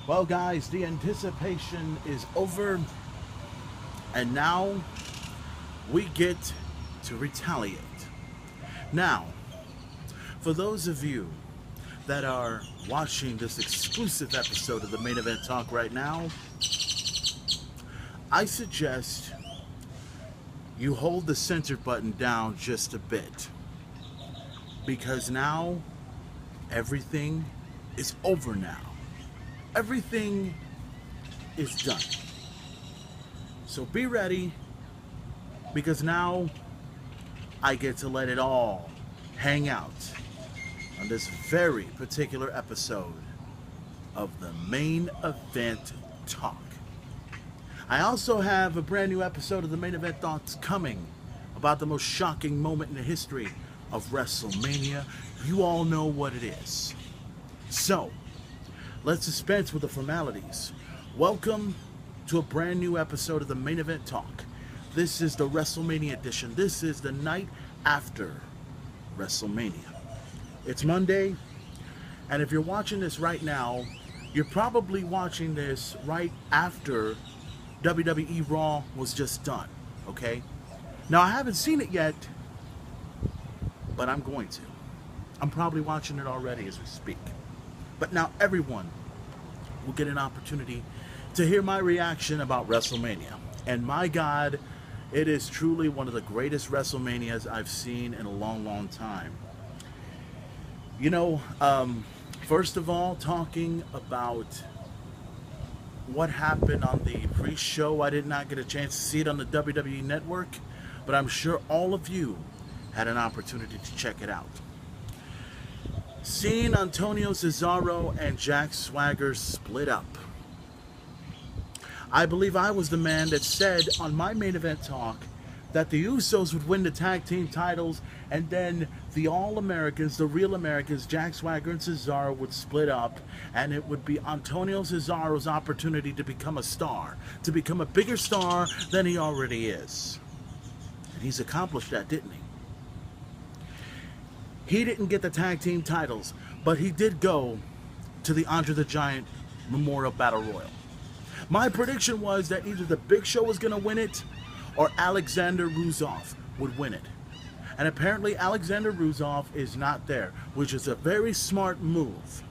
Well, guys, the anticipation is over, and now we get to retaliate. Now, for those of you that are watching this exclusive episode of the Main Event Talk right now, I suggest you hold the center button down just a bit, because now everything is over now. Everything is done. So be ready, because now I get to let it all hang out on this very particular episode of the Main Event Talk. I also have a brand new episode of the Main Event Talks coming about the most shocking moment in the history of WrestleMania. You all know what it is. So, let's dispense with the formalities. Welcome to a brand new episode of the Main Event Talk. This is the WrestleMania edition. This is the night after WrestleMania. It's Monday, and if you're watching this right now, you're probably watching this right after WWE Raw was just done, okay? Now, I haven't seen it yet, but I'm going to. I'm probably watching it already as we speak. But now everyone will get an opportunity to hear my reaction about WrestleMania. And my God, it is truly one of the greatest WrestleManias I've seen in a long, long time. You know, first of all, talking about what happened on the pre-show, I did not get a chance to see it on the WWE Network, but I'm sure all of you had an opportunity to check it out. Seeing Antonio Cesaro and Jack Swagger split up. I believe I was the man that said on my Main Event Talk that the Usos would win the tag team titles, and then the All-Americans, the Real Americans, Jack Swagger and Cesaro would split up, and it would be Antonio Cesaro's opportunity to become a star, to become a bigger star than he already is. And he's accomplished that, didn't he? He didn't get the tag team titles, but he did go to the Andre the Giant Memorial Battle Royal. My prediction was that either the Big Show was going to win it or Alexander Rusev would win it. And apparently Alexander Rusev is not there, which is a very smart move.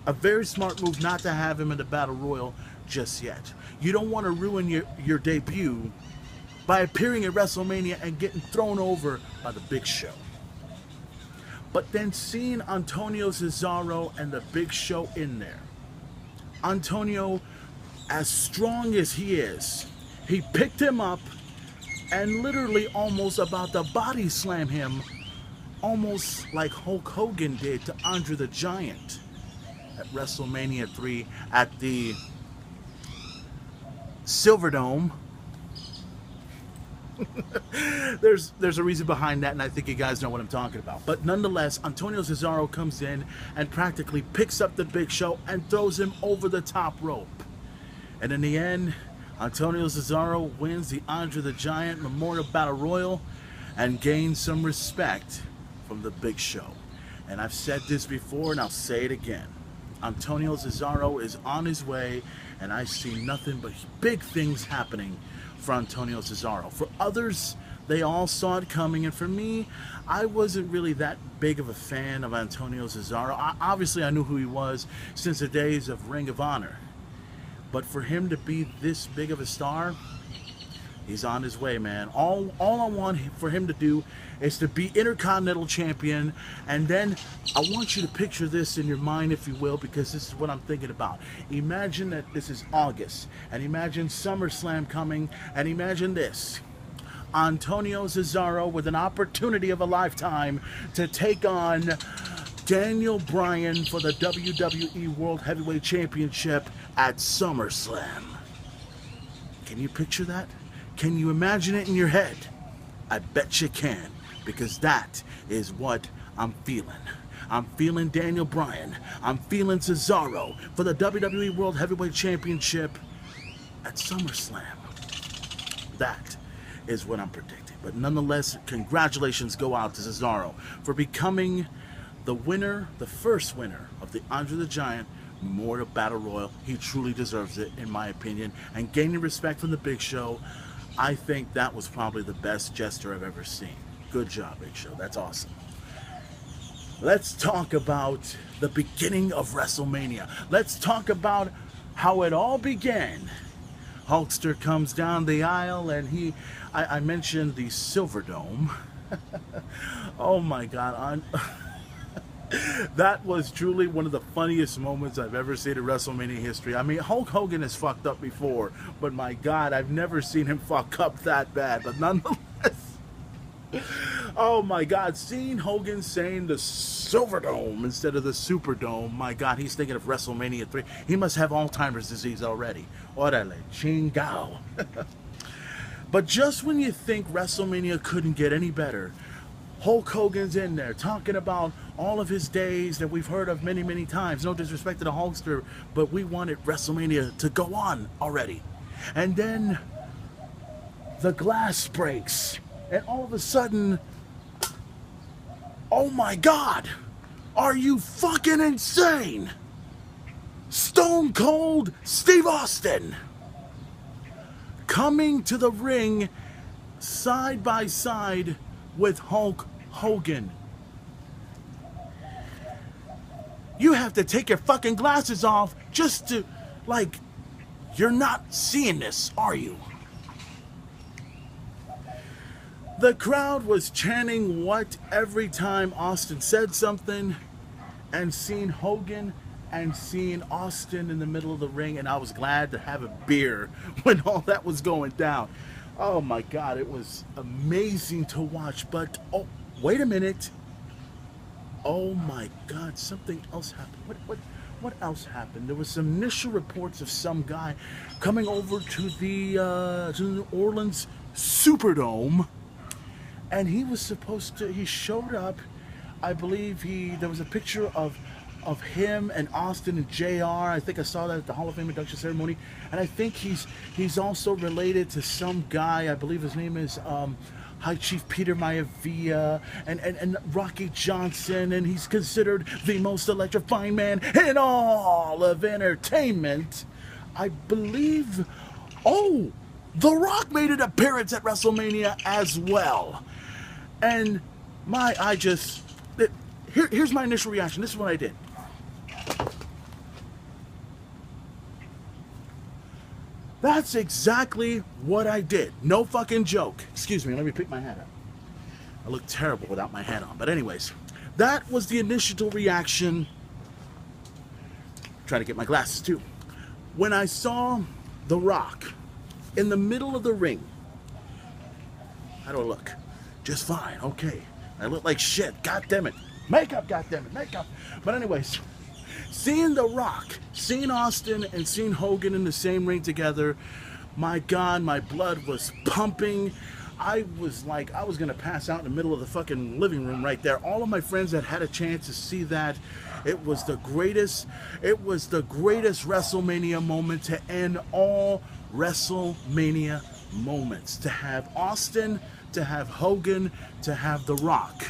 A very smart move not to have him in the Battle Royal just yet. You don't want to ruin your debut by appearing at WrestleMania and getting thrown over by the Big Show. But then seeing Antonio Cesaro and the Big Show in there. Antonio, as strong as he is, he picked him up and literally almost about to body slam him, almost like Hulk Hogan did to Andre the Giant at WrestleMania 3 at the Silverdome. There's a reason behind that, and I think you guys know what I'm talking about. But nonetheless, Antonio Cesaro comes in and practically picks up the Big Show and throws him over the top rope. And in the end, Antonio Cesaro wins the Andre the Giant Memorial Battle Royal and gains some respect from the Big Show. And I've said this before, and I'll say it again. Antonio Cesaro is on his way, and I see nothing but big things happening for Antonio Cesaro. For others, they all saw it coming, and for me, I wasn't really that big of a fan of Antonio Cesaro. Obviously, I knew who he was since the days of Ring of Honor. But for him to be this big of a star, he's on his way, man. All I want for him to do is to be Intercontinental Champion, and then I want you to picture this in your mind, if you will, because this is what I'm thinking about. Imagine that this is August, and imagine SummerSlam coming, and imagine this. Antonio Cesaro with an opportunity of a lifetime to take on Daniel Bryan for the WWE World Heavyweight Championship at SummerSlam. Can you picture that? Can you imagine it in your head? I bet you can, because that is what I'm feeling. I'm feeling Daniel Bryan. I'm feeling Cesaro for the WWE World Heavyweight Championship at SummerSlam. That is what I'm predicting. But nonetheless, congratulations go out to Cesaro for becoming the winner, the first winner of the Andre the Giant Memorial Battle Royal. He truly deserves it, in my opinion. And gaining respect from the Big Show, I think that was probably the best gesture I've ever seen. Good job, Big Show. That's awesome. Let's talk about the beginning of WrestleMania. Let's talk about how it all began. Hulkster comes down the aisle, and I mentioned the Silverdome. Oh my God. That was truly one of the funniest moments I've ever seen in WrestleMania history. I mean, Hulk Hogan has fucked up before, but my God, I've never seen him fuck up that bad. But nonetheless, oh my God, seeing Hogan saying the Silverdome instead of the Superdome, my God, he's thinking of WrestleMania 3. He must have Alzheimer's disease already. Orale, chingao. But just when you think WrestleMania couldn't get any better, Hulk Hogan's in there talking about all of his days that we've heard of many, many times. No disrespect to the Hulkster, but we wanted WrestleMania to go on already. And then the glass breaks. And all of a sudden, oh my God, are you fucking insane? Stone Cold Steve Austin coming to the ring side by side with Hulk Hogan. You have to take your fucking glasses off just to, like, you're not seeing this, are you? The crowd was chanting what every time Austin said something, and seeing Hogan and seeing Austin in the middle of the ring, and I was glad to have a beer when all that was going down. Oh my God, it was amazing to watch. But oh, wait a minute. Oh my God, something else happened. What else happened? There was some initial reports of some guy coming over to the New Orleans Superdome, and he was supposed to. He showed up. I believe there was a picture of him and Austin and JR. I think I saw that at the Hall of Fame induction ceremony. And I think he's also related to some guy. I believe his name is High Chief Peter Maivia and Rocky Johnson. And he's considered the most electrifying man in all of entertainment. I believe, oh, The Rock made an appearance at WrestleMania as well. And here's my initial reaction. This is what I did. That's exactly what I did. No fucking joke. Excuse me, let me pick my hat up. I look terrible without my hat on. But anyways, that was the initial reaction. Try to get my glasses too. When I saw The Rock in the middle of the ring. How do I look? Just fine, okay. I look like shit, god damn it. Makeup, god damn it, makeup. But anyways, seeing The Rock, seeing Austin, and seeing Hogan in the same ring together, my God, my blood was pumping. I was like, I was gonna pass out in the middle of the fucking living room right there. All of my friends that had a chance to see that, it was the greatest WrestleMania moment to end all WrestleMania moments. To have Austin, to have Hogan, to have The Rock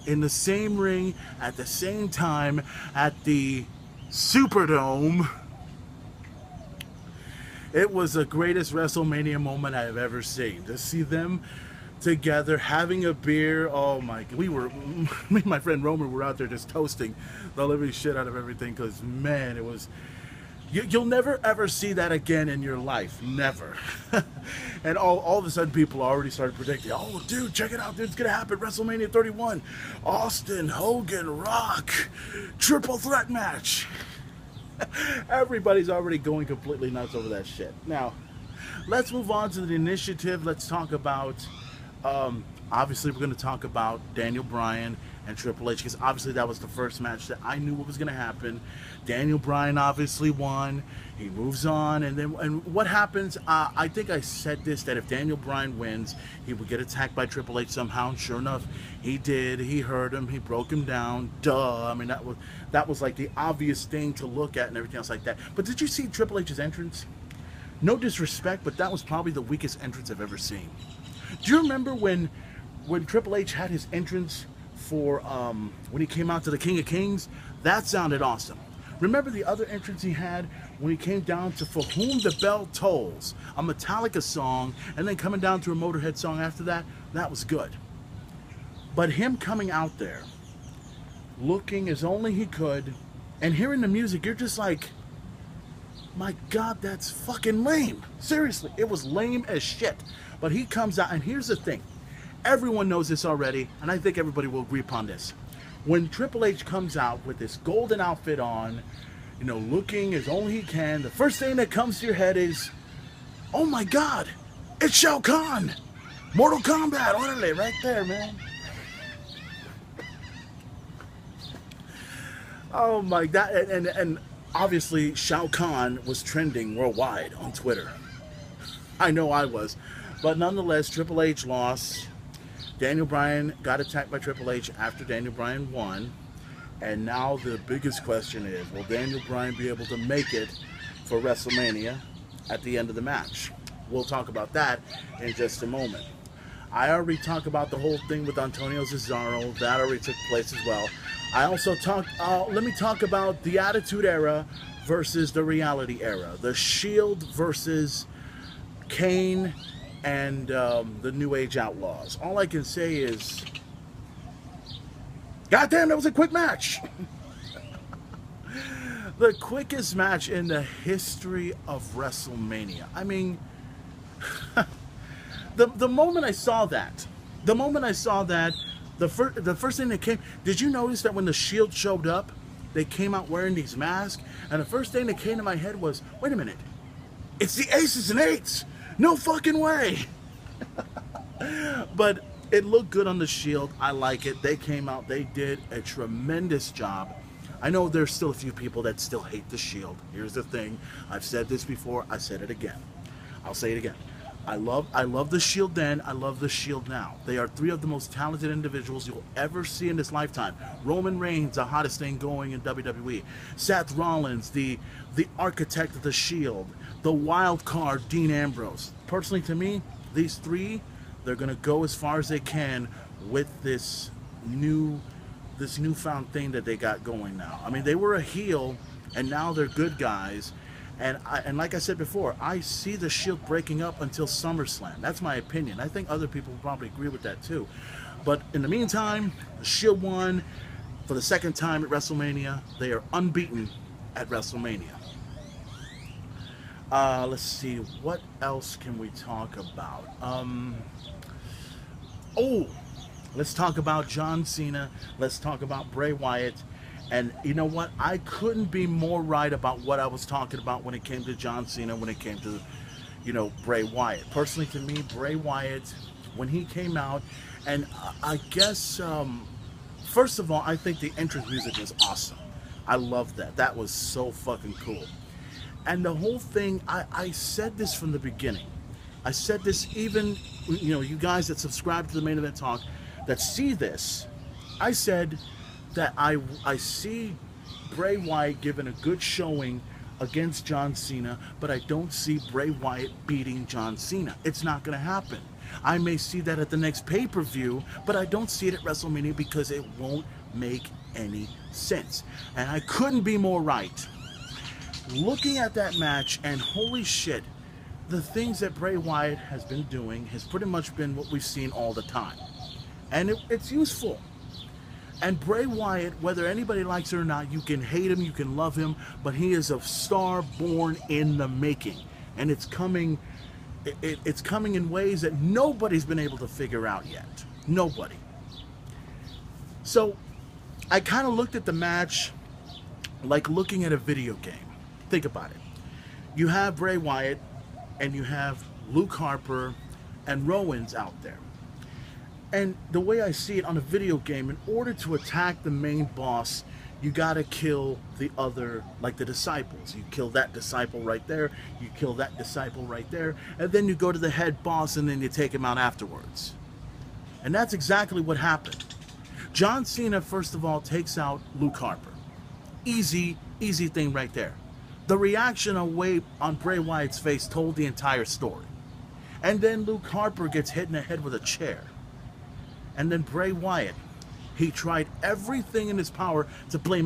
in the same ring at the same time at the Superdome. It was the greatest WrestleMania moment I've ever seen. To see them together having a beer, oh my, me and my friend Roman were out there just toasting the living shit out of everything, because man, it was, you'll never ever see that again in your life, never. And all of a sudden people already started predicting, oh dude, check it out, dude, it's gonna happen, WrestleMania 31, Austin, Hogan, Rock, triple threat match. Everybody's already going completely nuts over that shit. Now, let's move on to the initiative. Let's talk about, obviously we're going to talk about Daniel Bryan and Triple H, because obviously that was the first match that I knew what was going to happen. Daniel Bryan obviously won. He moves on, and what happens, I think I said this, that if Daniel Bryan wins, he would get attacked by Triple H somehow, and sure enough, he did. He hurt him, he broke him down, duh. I mean, that was like the obvious thing to look at and everything else like that. But did you see Triple H's entrance? No disrespect, but that was probably the weakest entrance I've ever seen. Do you remember when Triple H had his entrance for, when he came out to the King of Kings? That sounded awesome. Remember the other entrance he had when he came down to For Whom the Bell Tolls, a Metallica song, and then coming down to a Motorhead song after that? That was good. But him coming out there, looking as only he could, and hearing the music, you're just like, my God, that's fucking lame. Seriously, it was lame as shit. But he comes out, and here's the thing. Everyone knows this already, and I think everybody will agree upon this. When Triple H comes out with this golden outfit on, you know, looking as only he can, the first thing that comes to your head is, oh my God, it's Shao Kahn. Mortal Kombat, orderly, right there, man. Oh my God, and obviously Shao Kahn was trending worldwide on Twitter. I know I was. But nonetheless, Triple H lost. Daniel Bryan got attacked by Triple H after Daniel Bryan won. And now the biggest question is, will Daniel Bryan be able to make it for WrestleMania at the end of the match? We'll talk about that in just a moment. I already talked about the whole thing with Antonio Cesaro. That already took place as well. I also talked, let me talk about the Attitude Era versus the Reality Era. The Shield versus Kane and the New Age Outlaws. All I can say is, goddamn, that was a quick match. The quickest match in the history of WrestleMania. I mean, the moment I saw that, the first thing that came, did you notice that when the Shield showed up, they came out wearing these masks? And the first thing that came to my head was, wait a minute, it's the Aces and Eights. No fucking way. But it looked good on the Shield. I like it. They came out. They did a tremendous job. I know there's still a few people that still hate the Shield. Here's the thing. I've said this before. I said it again. I'll say it again. I love the Shield then. I love the Shield now. They are three of the most talented individuals you'll ever see in this lifetime. Roman Reigns, the hottest thing going in WWE. Seth Rollins, the architect of the Shield. The wild card, Dean Ambrose. Personally, to me, these three, they're going to go as far as they can with this newfound thing that they got going now. I mean, they were a heel, and now they're good guys. And like I said before, I see the Shield breaking up until SummerSlam. That's my opinion. I think other people will probably agree with that too. But in the meantime, the Shield won for the second time at WrestleMania. They are unbeaten at WrestleMania. Let's see, what else can we talk about? Let's talk about John Cena. Let's talk about Bray Wyatt. And you know what? I couldn't be more right about what I was talking about when it came to John Cena, when it came to, you know, Bray Wyatt. Personally, to me, Bray Wyatt, when he came out, and I guess, first of all, I think the entrance music was awesome. I loved that. That was so fucking cool. And the whole thing, I said this from the beginning. I said this even, you know, you guys that subscribe to the Main Event Talk, that see this, I said that I see Bray Wyatt giving a good showing against John Cena, but I don't see Bray Wyatt beating John Cena. It's not going to happen. I may see that at the next pay-per-view, but I don't see it at WrestleMania because it won't make any sense. And I couldn't be more right. Looking at that match, and holy shit, the things that Bray Wyatt has been doing has pretty much been what we've seen all the time. And it's useful. And Bray Wyatt, whether anybody likes it or not, you can hate him, you can love him, but he is a star born in the making. And it's coming in ways that nobody's been able to figure out yet. Nobody. So, I kind of looked at the match like looking at a video game. Think about it. You have Bray Wyatt, and you have Luke Harper and Rowan's out there. And the way I see it on a video game, in order to attack the main boss, you gotta kill the other, like the disciples. You kill that disciple right there, you kill that disciple right there, and then you go to the head boss and then you take him out afterwards. And that's exactly what happened. John Cena, first of all, takes out Luke Harper. Easy thing right there. The reaction on Bray Wyatt's face told the entire story. And then Luke Harper gets hit in the head with a chair. And then Bray Wyatt, he tried everything in his power to blame